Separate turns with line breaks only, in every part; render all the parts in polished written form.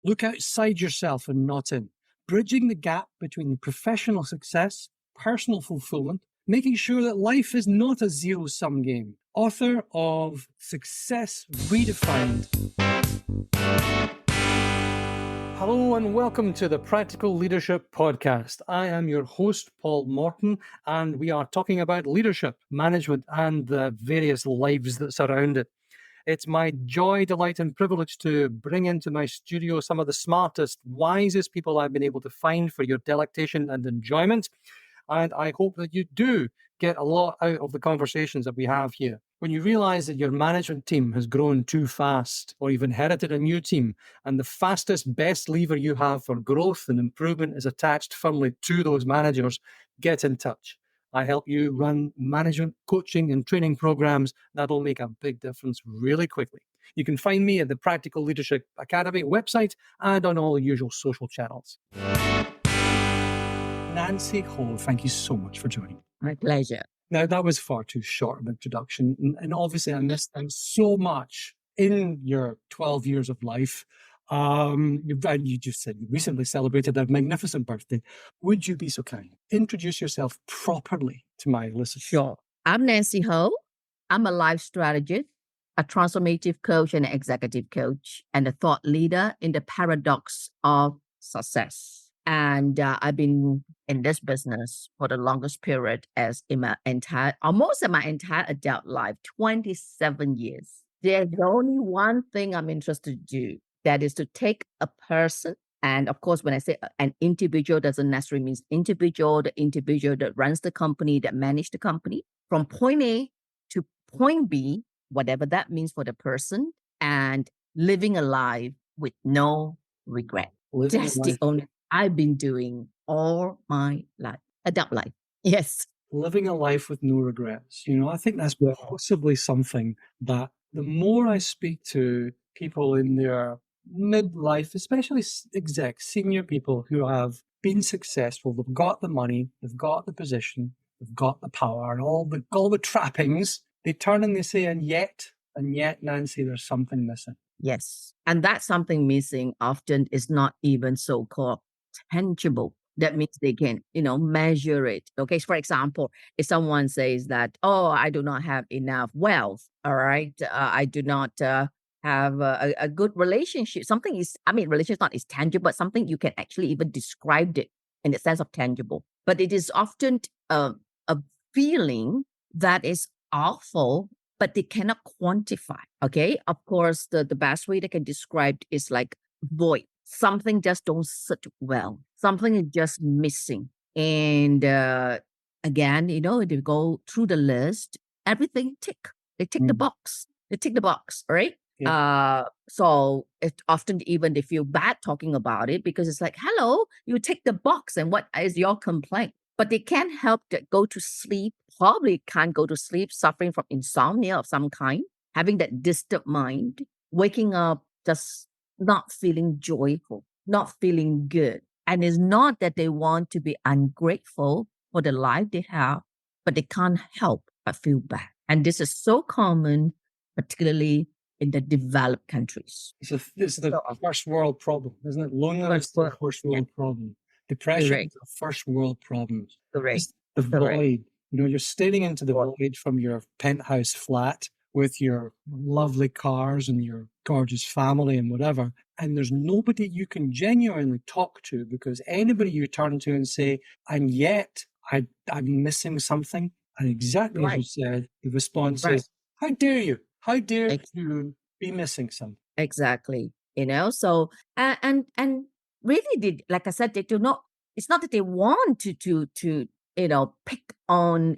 Look outside yourself and not in, bridging the gap between professional success, personal fulfillment, making sure that life is not a zero-sum game. Author of Success Redefined. Hello and welcome to the Practical Leadership Podcast. I am your host, Paul Morton, and we are talking about leadership, management, and the various lives that surround it. It's my joy, delight, and privilege to bring into my studio some of the smartest, wisest people I've been able to find for your delectation and enjoyment. And I hope that you do get a lot out of the conversations that we have here. When you realize that your management team has grown too fast, or you've inherited a new team, and the fastest, best lever you have for growth and improvement is attached firmly to those managers, get in touch. I help you run management, coaching, and training programs that'll make a big difference really quickly. You can find me at the Practical Leadership Academy website and on all the usual social channels. Nancy Ho, thank you so much for joining me.
My pleasure.
Now, that was far too short an introduction, and obviously I missed out so much in your 12 years of life. You just said you recently celebrated a magnificent birthday. Would you be so kind? Introduce yourself properly to my listeners.
Sure. I'm Nancy Ho. I'm a life strategist, a transformative coach and executive coach, and a thought leader in the paradox of success. And I've been in this business for the longest period almost in my entire adult life, 27 years. There's only one thing I'm interested to do. That is to take a person, and of course, when I say an individual, doesn't necessarily mean individual, the individual that runs the company, that manages the company, from point A to point B, whatever that means for the person, and living a life with no regret. That's the only I've been doing all my life, adult life. Yes.
Living a life with no regrets. I think that's possibly something that the more I speak to people in their midlife, especially execs, senior people who have been successful, they've got the money, they've got the position, they've got the power and all the trappings, they turn and they say, and yet, Nancy, there's something missing.
Yes. And that something missing often is not even so-called tangible. That means they can, measure it. Okay. For example, if someone says that, I do not have enough wealth. All right. I do not have a good relationship. Relationship is tangible, but something you can actually even describe it in the sense of tangible. But it is often a feeling that is awful, but they cannot quantify. Okay. Of course, the best way they can describe it is like void. Something just don't sit well. Something is just missing. And again, they go through the list, everything tick. They tick the box. They tick the box, right? Yeah. So it often even they feel bad talking about it because it's like, hello, you tick the box and what is your complaint? But they can't help that go to sleep, probably can't go to sleep, suffering from insomnia of some kind, having that disturbed mind, waking up just not feeling joyful, not feeling good. And it's not that they want to be ungrateful for the life they have, but they can't help but feel bad. And this is so common, particularly in the developed countries.
This is the first world problem, isn't it? Loneliness is the first world problem. Depression is the first world problem.
Correct.
The void. You're staring into the void from your penthouse flat with your lovely cars and your gorgeous family and whatever. And there's nobody you can genuinely talk to because anybody you turn to and say, and yet I'm missing something. And exactly as you said, the response is, how dare you? How dare you be missing something?
Exactly. So, and really, like I said, they do not, it's not that they want to pick on,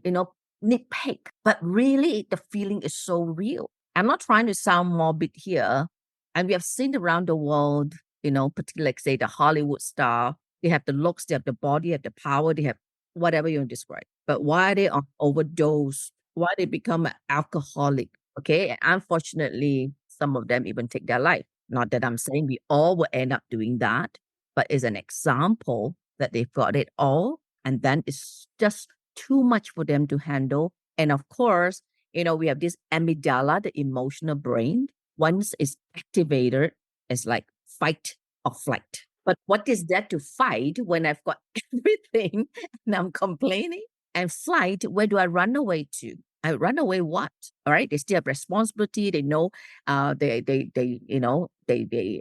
nitpick, but really the feeling is so real. I'm not trying to sound morbid here. And we have seen around the world, particularly like say the Hollywood star, they have the looks, they have the body, they have the power, they have whatever you want to describe. But why they on overdose, why they become an alcoholic, okay? And unfortunately, some of them even take their life. Not that I'm saying we all will end up doing that, but it's an example that they've got it all. And then it's just too much for them to handle. And of course, we have this amygdala, the emotional brain. Once it's activated, it's like fight of flight. But what is there to fight when I've got everything and I'm complaining? And flight, where do I run away to? I run away what? All right. They still have responsibility. They know they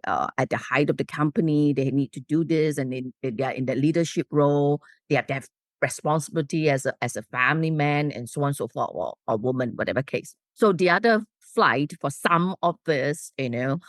at the height of the company, they need to do this, and they are in the leadership role. They have to have responsibility as a family man and so on and so forth, or woman, whatever case. So the other flight for some of this,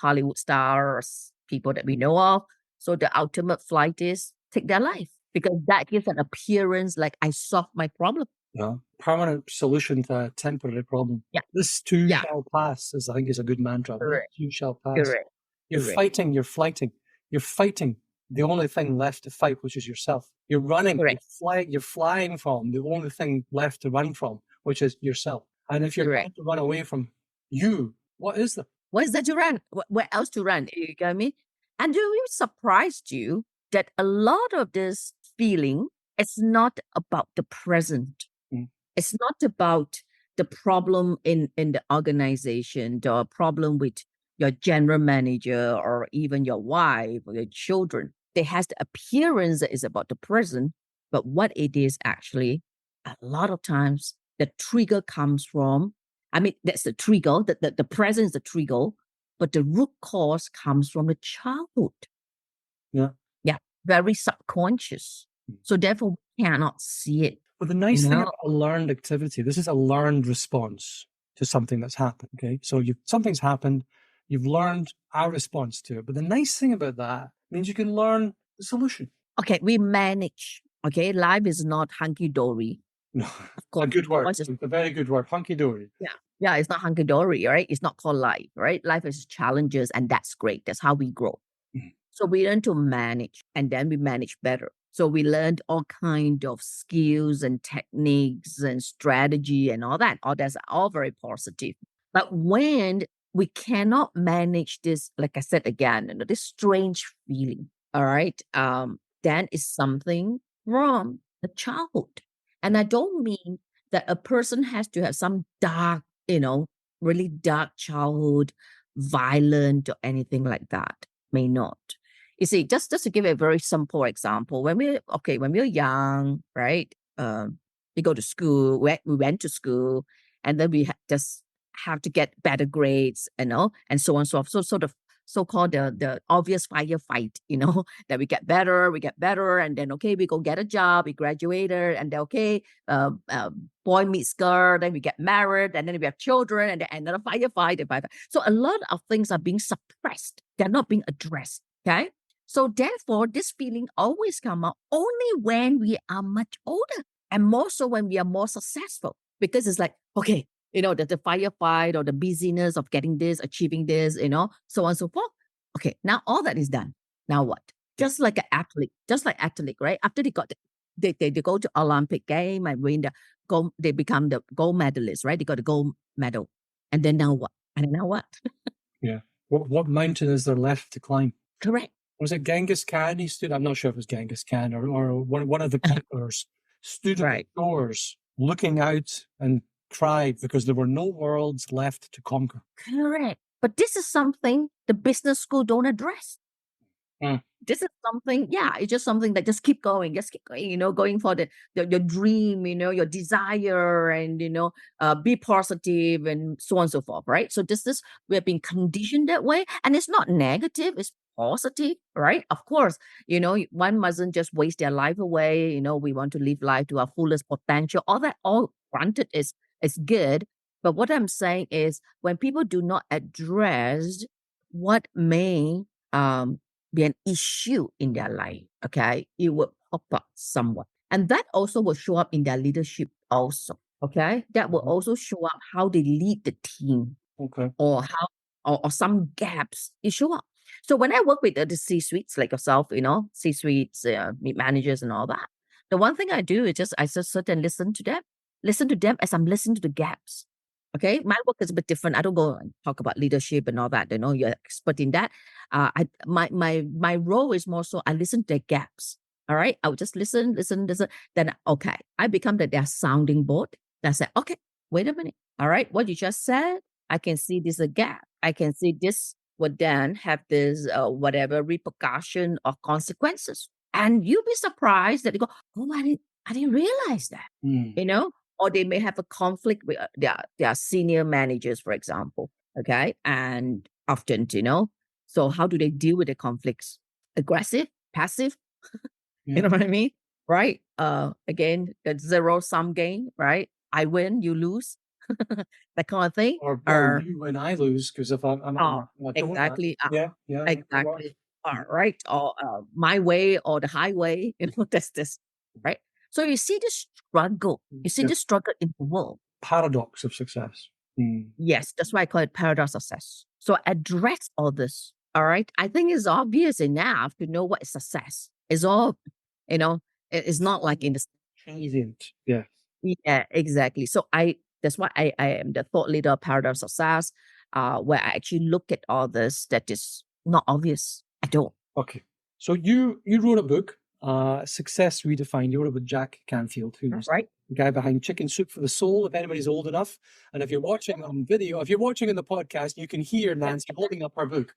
Hollywood stars, people that we know of. So the ultimate flight is take their life because that gives an appearance like I solved my problem.
Yeah. Permanent solution to a temporary problem.
Yeah.
This too
Yeah.
shall pass, I think is a good mantra. This
Correct.
too shall pass.
Correct.
You're
Correct.
fighting, you're flighting. You're fighting the only thing left to fight, which is yourself. You're running,
Correct.
you're flying from the only thing left to run from, which is yourself. And if you're
Correct.
going to run away from you, what is there?
What is that to run? Where else to run? You get me? And it surprised you that a lot of this feeling is not about the present.
Mm.
It's not about the problem in the organization, the problem with your general manager or even your wife or your children. It has the appearance that is about the present, but what it is actually, a lot of times the trigger comes from, that's the trigger, the present is the trigger, but the root cause comes from the childhood.
Yeah.
Yeah, very subconscious. So therefore, we cannot see it.
But the nice thing about a learned activity, this is a learned response to something that's happened. Okay. So something's happened, you've learned our response to it. But the nice thing about that means you can learn the solution.
Okay, we manage. Okay, life is not hunky-dory.
No, a good word. It's a very good word, hunky-dory.
Yeah, it's not hunky-dory, right? It's not called life, right? Life is challenges, and that's great. That's how we grow.
Mhm.
So we learn to manage, and then we manage better. So we learned all kind of skills and techniques and strategy and all that. All that's all very positive. But when we cannot manage this, like I said again, this strange feeling, all right, then is something wrong. The childhood, and I don't mean that a person has to have some dark, really dark childhood, violent or anything like that. May not. You see, just to give a very simple example, when we're young, right? We go to school, we went to school, and then we just have to get better grades, and so on and so forth. So sort of so-called the obvious firefight, that we get better, and then we go get a job, we graduated, and then boy meets girl, then we get married, and then we have children, and then another firefight. So a lot of things are being suppressed; they're not being addressed. Okay. So therefore, this feeling always come out only when we are much older, and more so when we are more successful, because it's like, okay, the firefight or the busyness of getting this, achieving this, so on and so forth. Okay, now all that is done. Now what? Just like an athlete, right? After they got they go to Olympic game and win the gold, they become the gold medalist, right? They got the gold medal. And then now what?
Yeah. What mountain is there left to climb?
Correct.
Was it Genghis Khan? He stood, I'm not sure if it was Genghis Khan or one of the conquerors stood at the doors looking out and cried because there were no worlds left to conquer.
Correct. But this is something the business school don't address. This is something, it's just something that just keep going, going for your dream, your desire, and be positive and so on and so forth, right? So we have been conditioned that way, and it's not negative, it's positive, right? Of course, one mustn't just waste their life away. We want to live life to our fullest potential. All granted is good, but what I'm saying is when people do not address what may be an issue in their life, okay, it will pop up somewhat. And that also will show up in their leadership also, okay? That will also show up how they lead the team.
Okay.
Or how, or some gaps, it show up. So when I work with the C-suites like yourself, C-suites, managers and all that, the one thing I do is I just sit and listen to them as I'm listening to the gaps. Okay, my work is a bit different. I don't go and talk about leadership and all that. You're expert in that. My role is more so I listen to the gaps. All right, I would just listen. Then I become their sounding board. Then I say, okay, wait a minute. All right, what you just said, I can see this a gap. I can see this would then have this whatever repercussion or consequences. And you'll be surprised that they go, oh, I didn't realize that,
Mm.
you know, or they may have a conflict with their senior managers, for example. Okay. And often, so how do they deal with the conflicts? Aggressive, passive, you
Yeah.
know what I mean? Right. Again, the zero sum game, right? I win, you lose, that kind of thing.
Or well,
Or
you win, I lose because if
oh,
I don't.
exactly.
Yeah, yeah, yeah. It works.
Exactly. Right. Or my way or the highway. That's this. Right. So you see the struggle. You see
Yeah.
the struggle in the world.
Paradox of success. Mm.
Yes, that's why I call it paradox success. So address all this. All right. I think it's obvious enough to know what is success. It's all, you know, it's not like in the
Transient. Yeah.
yeah, exactly. So that's why I am the thought leader of paradigm success, where I actually look at all this that is not obvious at all.
Okay. So you wrote a book, Success Redefined. You wrote it with Jack Canfield, who's
Right?
the guy behind Chicken Soup for the Soul, if anybody's old enough. And if you're watching on video, if you're watching in the podcast, you can hear Nancy holding up her book.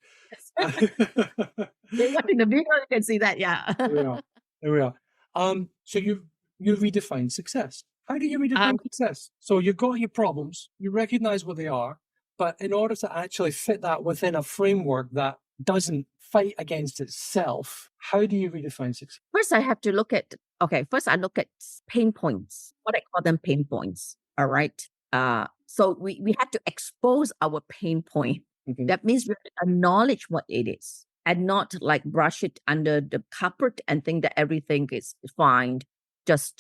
You're watching the video, you can see that, yeah.
There we are. There we are. So you redefine success. How do you redefine
um,
success? So you've got your problems, you recognize what they are, but in order to actually fit that within a framework that doesn't fight against itself, how do you redefine success?
first I have to look at first I look at pain points. What I call them pain points. All right. So we have to expose our pain point.
Okay.
That means we have to acknowledge what it is and not like brush it under the carpet and think that everything is fine. Just,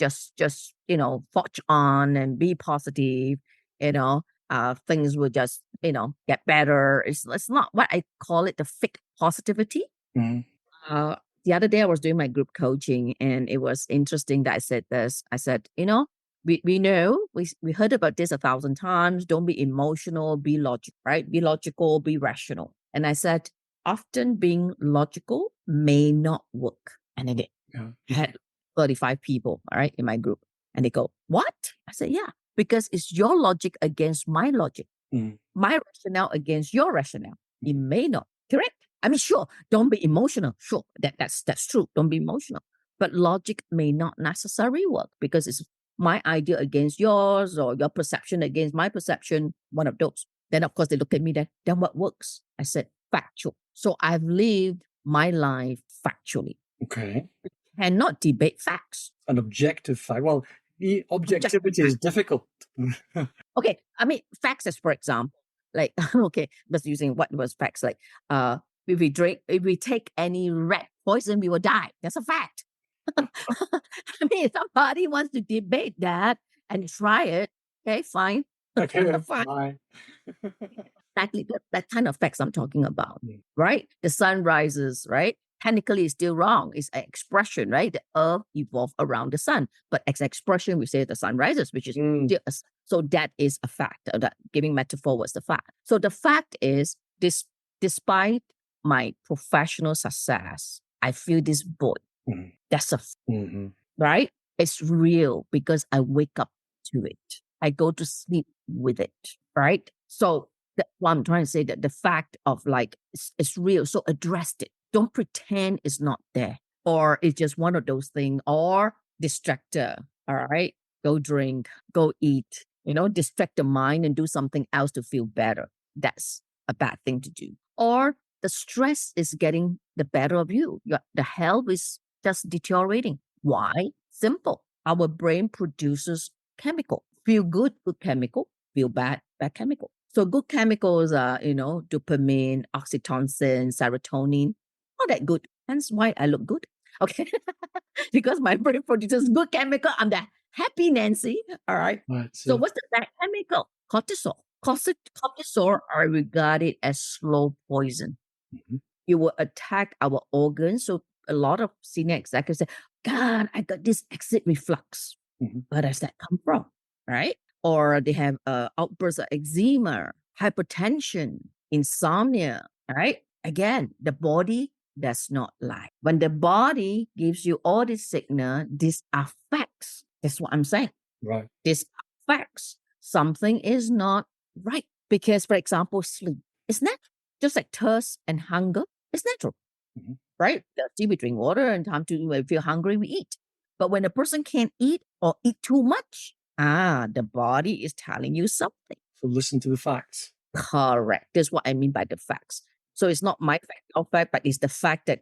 forge on and be positive, things will just, get better. It's not what I call it the fake positivity.
Mhm.
The other day I was doing my group coaching and it was interesting that I said this. I said, we know, we heard about this 1,000 times. Don't be emotional, be logical, right? Be logical, be rational. And I said, often being logical may not work. And I did.
Yeah.
I had 35 people, all right, in my group. And they go, what? I said, yeah, because it's your logic against my logic,
Mm.
my rationale against your rationale. It may not, correct? I mean, sure, don't be emotional. Sure, that's true. Don't be emotional. But logic may not necessarily work because it's my idea against yours or your perception against my perception, one of those. Then, of course, they look at me, then what works? I said, factual. So I've lived my life factually.
Okay.
And not debate facts.
An objective fact. Well, objectivity is difficult.
Okay, I mean facts as for example, like okay, just using what was facts like if we take any rat poison, we will die. That's a fact. I mean, if somebody wants to debate that and try it, okay, fine.
Okay.
Fine.
Bye.
Exactly that kind of facts I'm talking about,
Yeah.
right? The sun rises, right? Technically, it's still wrong. It's an expression, right? The earth evolved around the sun, but as an expression, we say the sun rises, which is
Mm.
so that is a fact. That giving metaphor was the fact. So the fact is, despite my professional success, I feel this void.
Mhm.
That's a
Mhm.
right? It's real because I wake up to it. I go to sleep with it, right? So that's what I'm trying to say, that the fact of like it's real. So address it. Don't pretend it's not there. Or it's just one of those things, or distractor. All right. Go drink, go eat, distract the mind and do something else to feel better. That's a bad thing to do. Or the stress is getting the better of you. The health is just deteriorating. Why? Simple. Our brain produces chemical. Feel good, good chemical. Feel bad, bad chemical. So good chemicals are, dopamine, oxytocin, serotonin. Not that good. Hence why I look good. Okay. Because my brain produces good chemical. I'm the happy Nancy. All right.
That's
So
it.
what's the bad chemical? Cortisol. Cortisol are regarded as slow poison.
Mhm.
It will attack our organs. So a lot of senior executives say, God, I got this acid reflux.
Mhm.
Where does that come from? Right? Or they have outbursts of eczema, hypertension, insomnia. Right? Again, the body does not lie. When the body gives you all this signal, this affects. That's what I'm saying.
Right.
This affects something is not right. Because, for example, sleep. It's natural. Just like thirst and hunger is natural,
Mhm.
right? Thirsty, we drink water, and time to when we feel hungry, we eat. But when a person can't eat or eat too much, the body is telling you something.
So listen to the facts.
Correct. That's what I mean by the facts. So it's not my fact or fact, but it's the fact that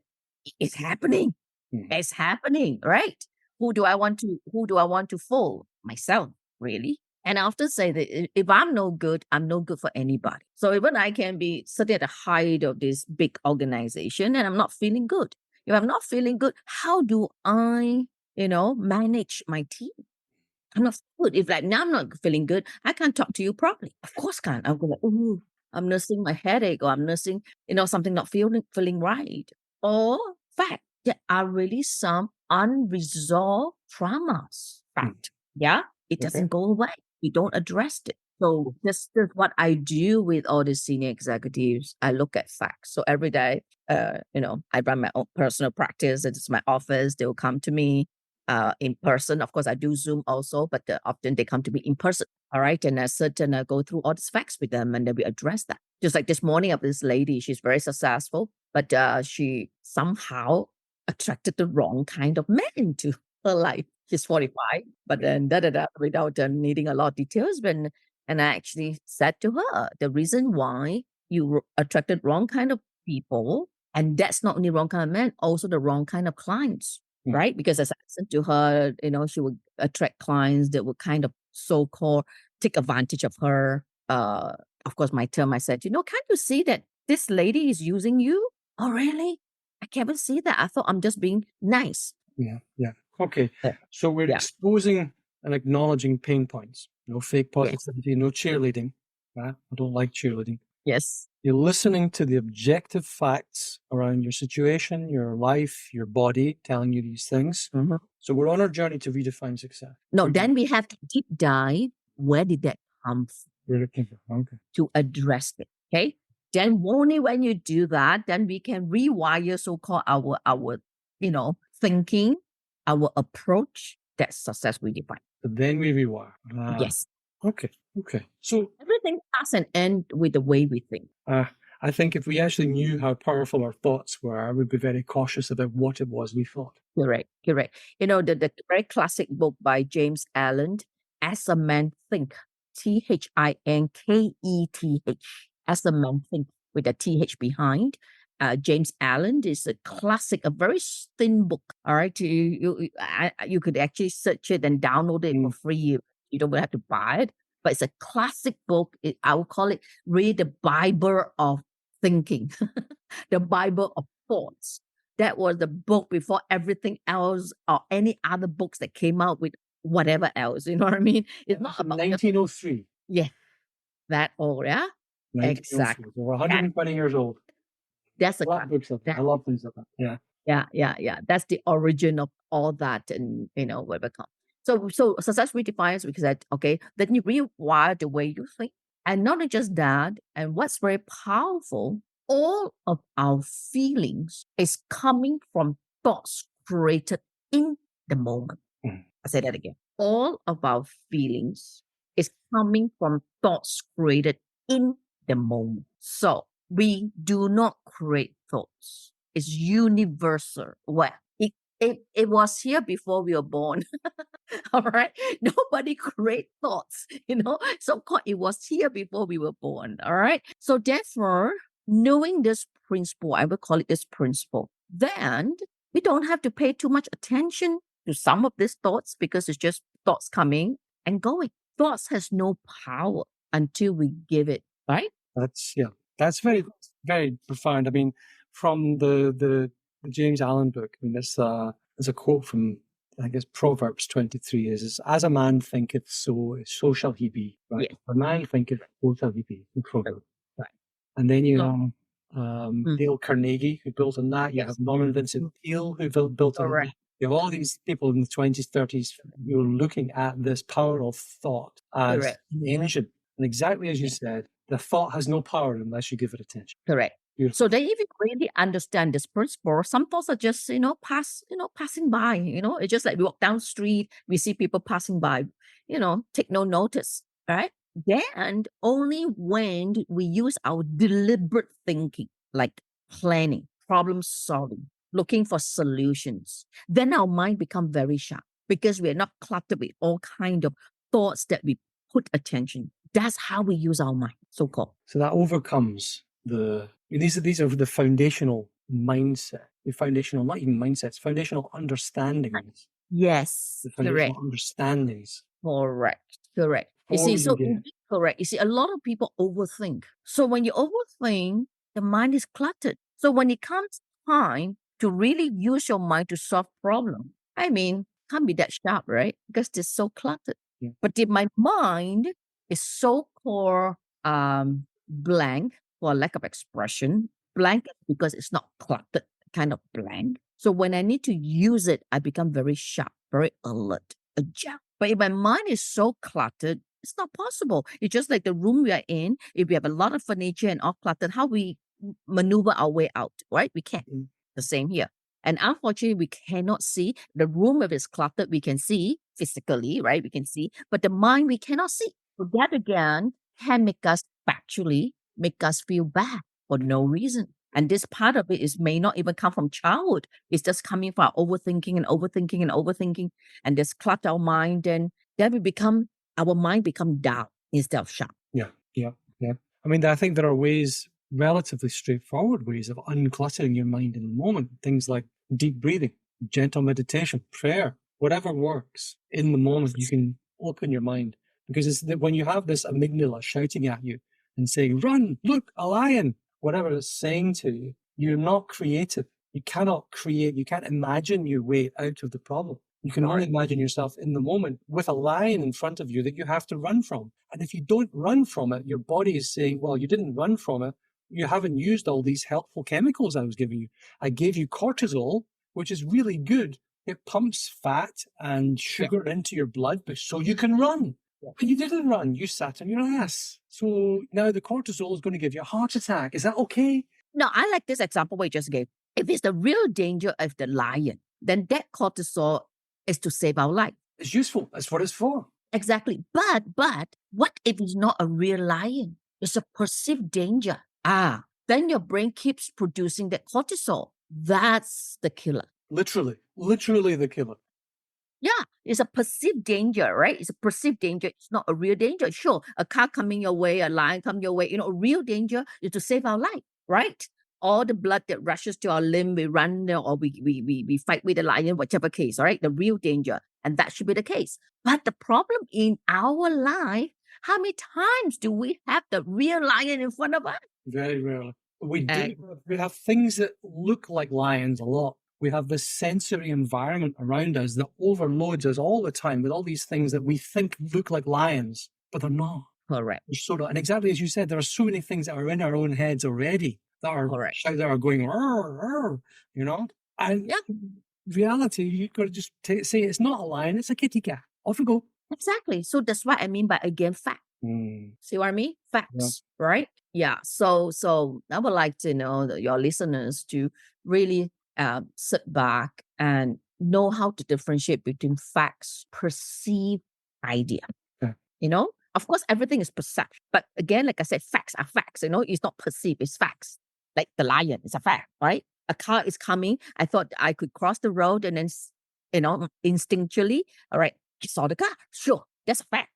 it's happening.
Mhm.
It's happening, right? Who do I want to fool? Myself, really. And I often say that if I'm no good, I'm no good for anybody. So even I can be sitting at the height of this big organization and I'm not feeling good. If I'm not feeling good, how do I, manage my team? I'm not good. If like now I'm not feeling good, I can't talk to you properly. Of course can't. I'll go like, oh, I'm nursing my headache or I'm nursing, something not feeling right. Or fact, there are really some unresolved traumas.
Mm.
Fact. Yeah. It
Okay.
doesn't go away. You don't address it. So this is what I do with all the senior executives. I look at facts. So every day, I run my own personal practice. It's my office. They will come to me in person. Of course, I do Zoom also, but often they come to me in person. All right. And I sit and I go through all these facts with them and then we address that. Just like this morning of this lady, she's very successful, but she somehow attracted the wrong kind of man into her life. She's 45, but then without needing a lot of details. And I actually said to her, the reason why you attracted wrong kind of people, and that's not only wrong kind of men, also the wrong kind of clients,
Mm.
right? Because as I listened to her, she would attract clients that would kind of so-called take advantage of her. Of course, my term, I said, can't you see that this lady is using you? Oh, really? I can't see that. I thought I'm just being nice.
Yeah. Yeah. Okay.
Yeah.
So we're
Yeah.
exposing and acknowledging pain points. No fake
Yes.
positivity, no cheerleading. Right? I don't like cheerleading.
Yes.
You're listening to the objective facts around your situation, your life, your body, telling you these things.
Mhm.
So we're on our journey to redefine success.
No,
We're,
then we have to deep dive. Where did that come from
we're looking for. Okay.
to address it? Okay. Then only when you do that, then we can rewire so-called our thinking, our approach that success we define.
But then we rewire.
Yes.
Okay. Okay. So
Everything has an end with the way we think.
I think if we actually knew how powerful our thoughts were, we'd be very cautious about what it was we thought.
Correct. Correct. The very classic book by James Allen, As a Man Think, Thinketh, As a Man Think, with a TH behind. James Allen is a classic, a very thin book. All right. You could actually search it and download it for free. You don't have to buy it, but it's a classic book. I would call it really the Bible of thinking, the Bible of thoughts. That was the book before everything else or any other books that came out with whatever else. You know what I mean? It's not
From
about
1903.
that old, yeah?
1903.
Exactly.
So we're 120 years old.
That's a
I love books like that. I love things like that. Yeah.
yeah. That's the origin of all that, and where we come. So success redefines because that okay, then you rewire the way you think, and not just that. And what's very powerful, all of our feelings is coming from thoughts created in the moment.
Mhm.
I say that again. All of our feelings is coming from thoughts created in the moment. So we do not create thoughts. It's universal. Well, it was here before we were born. All right. Nobody create thoughts, so-called it was here before we were born. All right. So therefore, knowing this principle, I will call it this principle, then we don't have to pay too much attention to some of these thoughts because it's just thoughts coming and going. Thoughts has no power until we give it, right?
That's very, very profound. I mean, from the James Allen book, I mean, there's a quote from, I guess, Proverbs 23 is as a man thinketh, so shall he be. Right?
Yes.
A man thinketh, so shall he be. In Proverbs.
Right.
And then you
So-
have Dale Carnegie, who built on that. You
Yes.
have Norman Vincent Peale, who built on
Correct.
that. You have all these people in the 20s, 30s who are looking at this power of thought as
Correct.
an engine. And exactly as you said, the thought has no power unless you give it attention.
Correct.
Beautiful.
So they even really understand this principle. Some thoughts are just, passing by, it's just like we walk down the street, we see people passing by, take no notice. All right. Then only when we use our deliberate thinking, like planning, problem solving, looking for solutions, then our mind become very sharp because we are not cluttered with all kind of thoughts that we put attention. That's how we use our mind, so called.
So that overcomes these are the foundational mindset, the foundational, not even mindsets, foundational understandings,
Yes,
the
correct.
foundational understandings
Correct. Correct. You see,
before you
so
get.
indeed correct. You see, a lot of people overthink. So when you overthink, the mind is cluttered. So when it comes time to really use your mind to solve problem, I mean, can't be that sharp, right? Because it's so cluttered.
Yeah.
But if my mind is so called blank, for lack of expression, blank because it's not cluttered, kind of blank. So when I need to use it, I become very sharp, very alert, agile. But if my mind is so cluttered, it's not possible. It's just like the room we are in. If we have a lot of furniture and all cluttered, how we maneuver our way out, right? We can't.
Mm.
The same here. And unfortunately, we cannot see the room if it's cluttered. We can see physically, right? We can see, but the mind we cannot see. So that again can make us factually make us feel bad for no reason. And this part of it is may not even come from childhood. It's just coming from overthinking and overthinking and overthinking, and just clutter our mind. And then we become our mind become dull instead of sharp.
Yeah, yeah, yeah. I mean, I think there are ways, relatively straightforward ways of uncluttering your mind in the moment. Things like deep breathing, gentle meditation, prayer, whatever works in the moment. You can open your mind because it's that when you have this amygdala shouting at you and saying, "Run! Look, a lion!" Whatever it's saying to you, you're not creative. You cannot create. You can't imagine your way out of the problem. You can only imagine yourself in the moment with a lion in front of you that you have to run from. And if you don't run from it, your body is saying, well, you didn't run from it. You haven't used all these helpful chemicals I was giving you. I gave you cortisol, which is really good. It pumps fat and sugar into your blood so you can run. But you didn't run. You sat on your ass. So now the cortisol is going to give you a heart attack. Is that okay?
No, I like this example we just gave. If it's the real danger of the lion, then that cortisol is to save our life.
It's useful. That's what it's for.
Exactly. But what if it's not a real lion? It's a perceived danger. Then your brain keeps producing that cortisol. That's the killer.
Literally the killer.
Yeah, it's a perceived danger, right? It's a perceived danger. It's not a real danger. Sure, a car coming your way, a lion coming your way. A real danger is to save our life, right? All the blood that rushes to our limb, we run or we fight with the lion, whichever case, all right? The real danger. And that should be the case. But the problem in our life, how many times do we have the real lion in front of us?
Very rarely. We do.
And
We have things that look like lions a lot. We have this sensory environment around us that overloads us all the time with all these things that we think look like lions, but they're not.
correct,
They're sort of, and exactly as you said, there are so many things that are in our own heads already that are
correct.
that are going, "Rrr, rrr," And
Yeah.
reality, you've got to just say it's not a lion, it's a kitty cat. Off we go.
Exactly. So that's what I mean by again fact. See what I mean? Facts, right? Yeah. So I would like to know that your listeners to really sit back and know how to differentiate between facts, perceived idea.
Okay.
Of course, everything is perception. But again, like I said, facts are facts. It's not perceived, it's facts. Like the lion is a fact, right? A car is coming. I thought I could cross the road and then, instinctually, all right, I saw the car. Sure, that's a fact,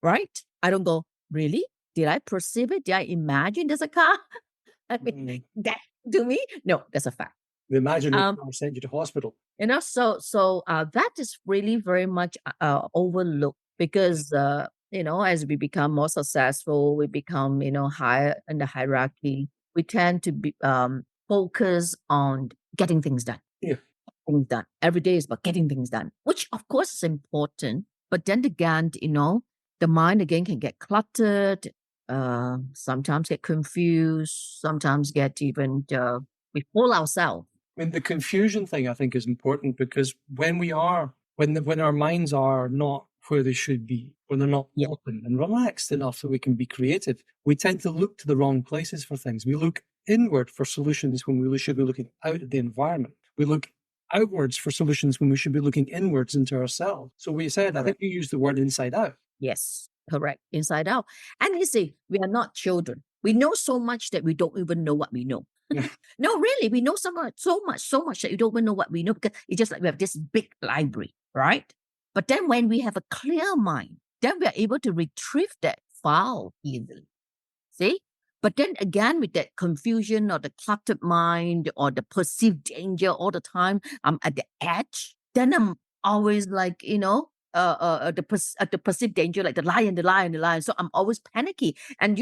right? I don't go, really? Did I perceive it? Did I imagine there's a car? I mean, that to me, no, that's a fact.
The imaginary
Um,
car sent you to hospital.
so that is really very much overlooked because as we become more successful, we become higher in the hierarchy. We tend to be focus on getting things done.
Yeah.
Things done every day is about getting things done, which of course is important. But then again, the mind again can get cluttered. Sometimes get confused. Sometimes get even we fool ourselves.
I mean, the confusion thing I think is important because when our minds are not where they should be, when they're not open and relaxed enough so we can be creative, we tend to look to the wrong places for things. We look inward for solutions when we should be looking out at the environment. We look outwards for solutions when we should be looking inwards into ourselves. So we said, I think you used the word inside out.
Yes. Correct. Inside out. And you see, we are not children. We know so much that we don't even know what we know.
Yeah.
No, really, we know so much that you don't even know what we know, because it's just like we have this big library, right? But then when we have a clear mind, then we are able to retrieve that file easily. See? But then again, with that confusion or the cluttered mind or the perceived danger all the time, I'm at the edge. Then I'm always like, the perceived danger, like the lion, the lion, the lion. So I'm always panicky. And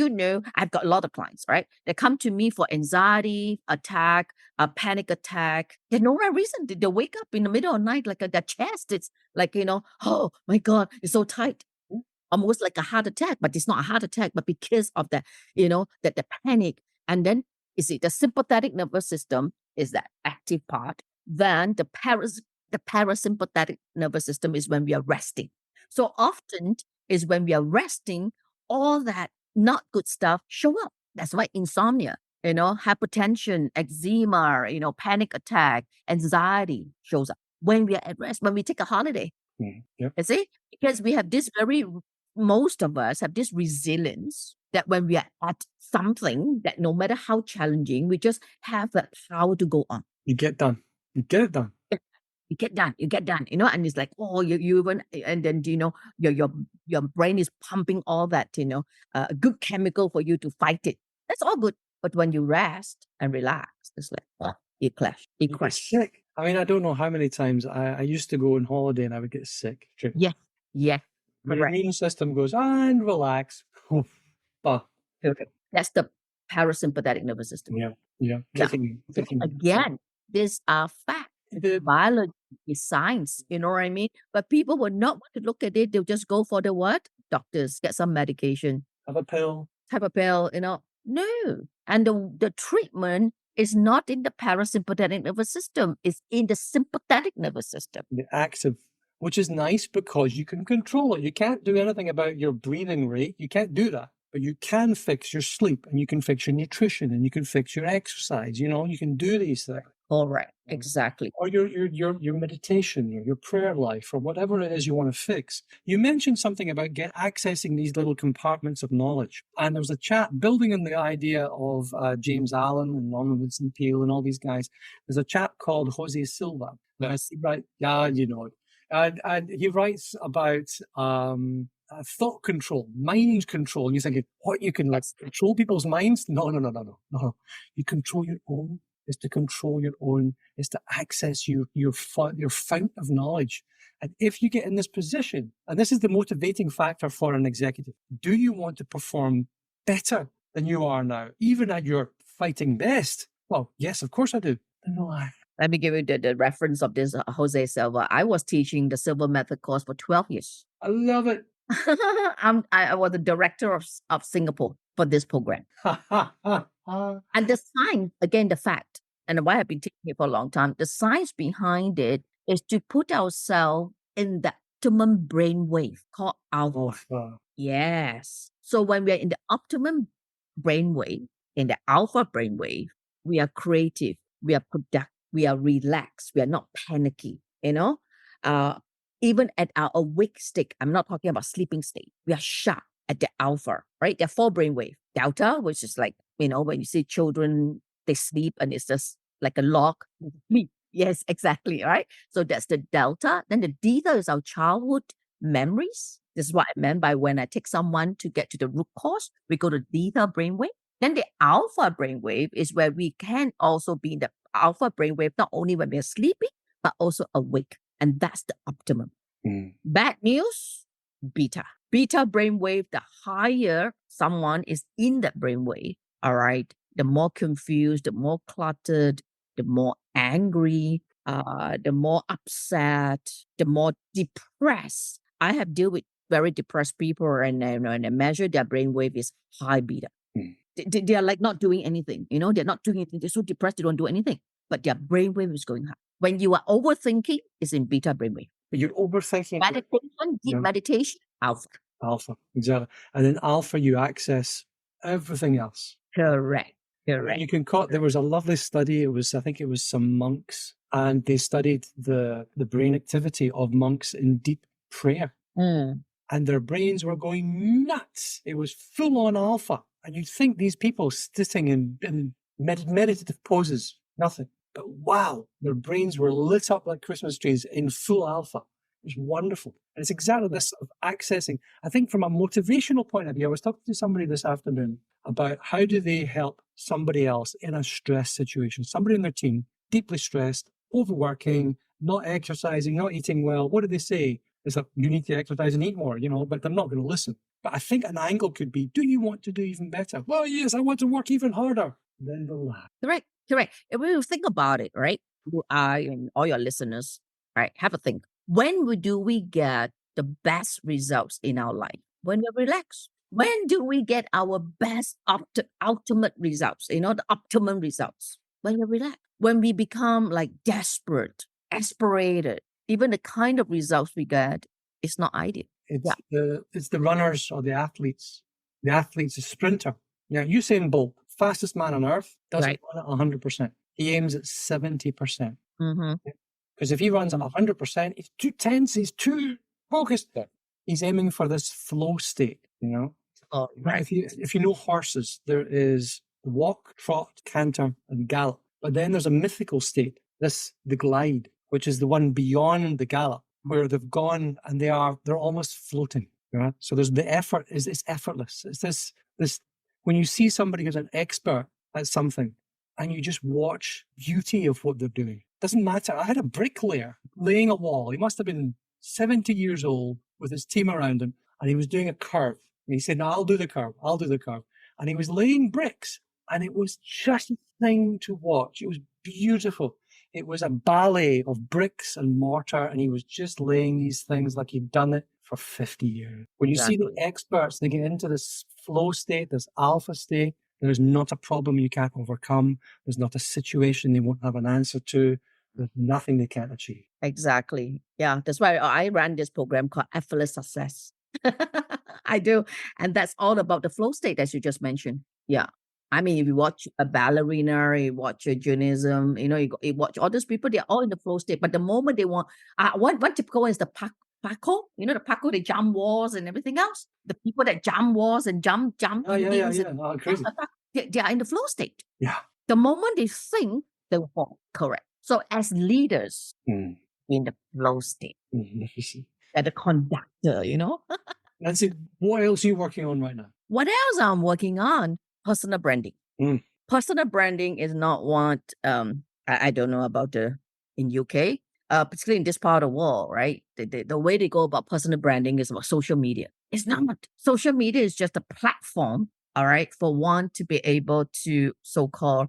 I've got a lot of clients, right? They come to me for anxiety attack, a panic attack. There's no rhyme reason. They wake up in the middle of the night, like their chest, it's like, oh my God, it's so tight, almost like a heart attack, but it's not a heart attack, but because of that the panic. And then you see, the sympathetic nervous system is that active part. Then the parasympathetic nervous system is when we are resting. So often is when we are resting, all that not good stuff show up. That's why insomnia, hypertension, eczema, panic attack, anxiety shows up when we are at rest, when we take a holiday.
Yep.
You see? Because we have this most of us have this resilience that when we are at something that no matter how challenging, we just have that power to go on.
You get done. You get it done.
You get done, and it's like, oh, you even, and then, your brain is pumping all that, a good chemical for you to fight it. That's all good. But when you rest and relax, it's like, it clash. It
You get
crash.
sick. I mean, I don't know how many times I used to go on holiday and I would get sick.
Yeah.
My
Correct.
immune system goes, and relax. But
That's the parasympathetic nervous system.
yeah. Kicking.
Again, these are facts. Biology is science, you know what I mean? But people will not want to look at it. They'll just go for the what? Doctors, get some medication,
Have a pill.
type of pill, No. And the treatment is not in the parasympathetic nervous system. It's in the sympathetic nervous system.
The active, which is nice because you can control it. You can't do anything about your breathing rate. You can't do that. But you can fix your sleep, and you can fix your nutrition, and you can fix your exercise. You can do these things.
Correct. Exactly.
Or your meditation, or your prayer life, or whatever it is you want to fix. You mentioned something about accessing these little compartments of knowledge. And there was a chat building on the idea of James Allen and Norman Vincent Peale and all these guys. There's a chap called Jose Silva. Right? Yeah, you know it. And he writes about thought control, mind control. And you're thinking, what, you can control people's minds? No. You control your own. Is to control your own, is to access your fount of knowledge. And if you get in this position, and this is the motivating factor for an executive, do you want to perform better than you are now, even at your fighting best? Well, yes, of course I do. No,
Let me give you the reference of this Jose Silva. I was teaching the Silva Method course for 12 years.
I love it.
I was the director of Singapore for this program. And the science, again, the fact, and why I've been teaching it for a long time, the science behind it is to put ourselves in the optimum brainwave called alpha. Yes. So when we are in the optimum brainwave, in the alpha brainwave, we are creative, we are productive, we are relaxed, we are not panicky, even at our awake state, I'm not talking about sleeping state, we are sharp at the alpha, right? There are 4 brainwave. Delta, which is like, when you see children, they sleep and it's just like a log. Sleep. Yes, exactly, right? So that's the delta. Then the theta is our childhood memories. This is what I meant by when I take someone to get to the root cause, we go to theta brainwave. Then the alpha brainwave is where we can also be in the alpha brainwave, not only when we're sleeping, but also awake. And that's the optimum. Bad news, beta. Beta brainwave, the higher someone is in that brainwave, all right, the more confused, the more cluttered, the more angry, the more upset, the more depressed. I have dealt with very depressed people, and I measure their brainwave is high beta. They are like not doing anything, they're not doing anything. They're so depressed, they don't do anything, but their brainwave is going high. When you are overthinking, it's in beta brainwave.
But you're overthinking.
Meditation, deep meditation, alpha.
Alpha, exactly. And in alpha, you access everything else.
Correct.
You can there was a lovely study. I think it was some monks, and they studied the brain activity of monks in deep prayer. and their brains were going nuts. It was full on alpha. And you'd think these people sitting in meditative poses, nothing. But wow, their brains were lit up like Christmas trees in full alpha. It was wonderful. And it's exactly this sort of accessing. I think from a motivational point of view, I was talking to somebody this afternoon about how do they help somebody else in a stress situation, somebody in their team, deeply stressed, overworking, not exercising, not eating well. What do they say? It's like, you need to exercise and eat more, but they're not going to listen. But I think an angle could be, do you want to do even better? Well, yes, I want to work even harder. Then they'll laugh.
Correct. If we think about it, right? You, I, and all your listeners, right? Have a think. When do we get the best results in our life? When we're relaxed. When do we get our best ultimate results? The optimum results. When we're relaxed. When we become like desperate, aspirated, even the kind of results we get is not ideal.
It's the runners or the athletes. The athlete's a sprinter. Now, Usain Bolt, fastest man on earth, doesn't run at 100%. He aims at 70%. Because if he runs at 100%, he's too tense, he's too focused. He's aiming for this flow state,
Oh, right.
If you know horses, there is walk, trot, canter, and gallop. But then there's a mythical state, the glide, which is the one beyond the gallop, where they've gone and they're almost floating. Right? So there's the effort, it's effortless. It's this when you see somebody who's an expert at something and you just watch beauty of what they're doing. Doesn't matter. I had a bricklayer laying a wall. He must have been 70 years old with his team around him, and he was doing a curve. And he said, no, I'll do the curve. And he was laying bricks, and it was just a thing to watch. It was beautiful. It was a ballet of bricks and mortar, and he was just laying these things like he'd done it for 50 years. When you see the experts, they get into this flow state, this alpha state, there's not a problem you can't overcome. There's not a situation they won't have an answer to. There's nothing they can't achieve.
Exactly. Yeah. That's why I ran this program called Effortless Success. I do. And that's all about the flow state, as you just mentioned. Yeah. I mean, if you watch a ballerina, you watch a gymnasium, you watch all those people, they're all in the flow state. But the moment they want, one typical one is the parkour, the parkour, they jump walls and everything else. The people that jump walls and jump
Oh, yeah. Oh, crazy.
They are in the flow state.
Yeah.
The moment they think, they will fall. Correct. So as leaders in the flow state, they're the conductor,
Nancy, what else are you working on right now?
What else I'm working on? Personal branding. Personal branding is not what I don't know about in UK, particularly in this part of the world, right? The way they go about personal branding is about social media. It's not. Social media is just a platform, all right, for one to be able to so-called,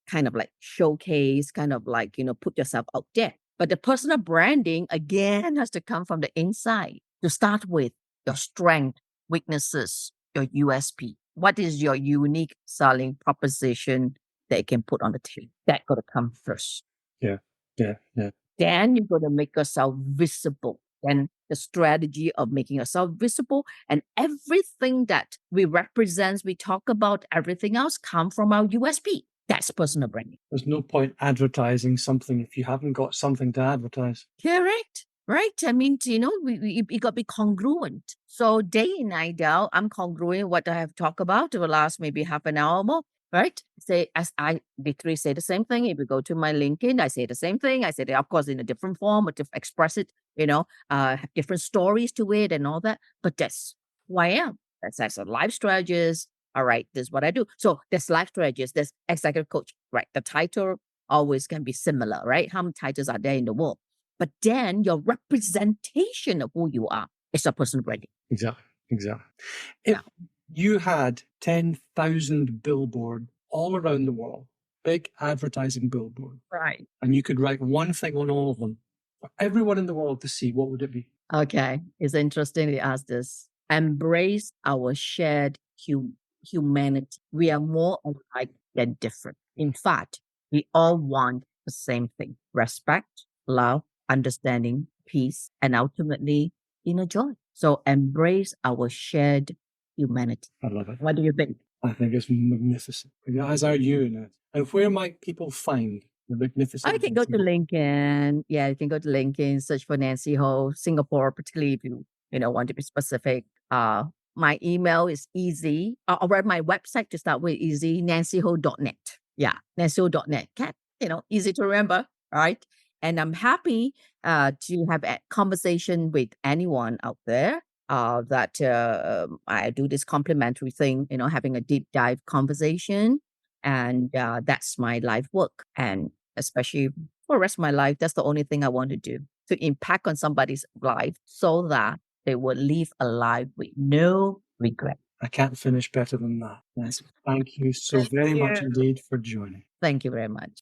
kind of like showcase, kind of like, put yourself out there. But the personal branding, again, has to come from the inside to start with your strength, weaknesses, your USP. What is your unique selling proposition that you can put on the table? That's got to come first.
Yeah.
Then you're going to make yourself visible. Then the strategy of making yourself visible and everything that we represent, we talk about, everything else come from our USP. That's personal branding.
There's no point advertising something if you haven't got something to advertise.
Correct. Right. I mean, we got to be congruent. So day in, night out, I'm congruent what I have talked about for the last maybe half an hour or more. Right. Say, as I literally say the same thing. If you go to my LinkedIn, I say the same thing. I say it, of course, in a different form, but to express it, have different stories to it and all that. But that's who I am. That's a life strategist. All right, this is what I do. So there's life strategist, there's executive coach, right? The title always can be similar, right? How many titles are there in the world? But then your representation of who you are is your personal branding.
Exactly. If you had 10,000 billboards all around the world, big advertising billboard,
right,
and you could write one thing on all of them for everyone in the world to see, what would it be?
Okay, it's interesting to ask this. Embrace our shared humanity. We are more alike than different. In fact, we all want the same thing: respect, love, understanding, peace, and ultimately inner joy. So embrace our shared humanity.
I love it.
What do you think?
I think it's magnificent. As are you, Ned. And where might people find The
I
magnificent
can go to
Nancy.
LinkedIn. Yeah, you can go to LinkedIn, search for Nancy Ho, Singapore, particularly if you want to be specific. My email is easy, or my website to start with, easy, nancyho.net. Yeah, nancyho.net. Easy to remember, right? And I'm happy to have a conversation with anyone out there that I do this complimentary thing, having a deep dive conversation. And that's my life work. And especially for the rest of my life, that's the only thing I want to do, to impact on somebody's life so that they will live a life with no regret.
I can't finish better than that. Yes. Thank you so
Thank
very much
you.
indeed for joining.
Thank you very much.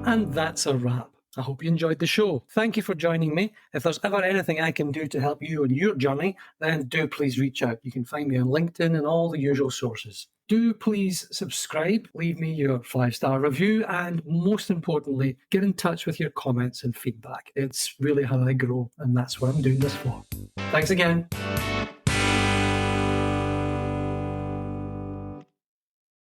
And that's a wrap. I hope you enjoyed the show. Thank you for joining me. If there's ever anything I can do to help you on your journey, then do please reach out. You can find me on LinkedIn and all the usual sources. Do please subscribe, leave me your 5-star review, and most importantly, get in touch with your comments and feedback. It's really how I grow, and that's what I'm doing this for. Thanks again.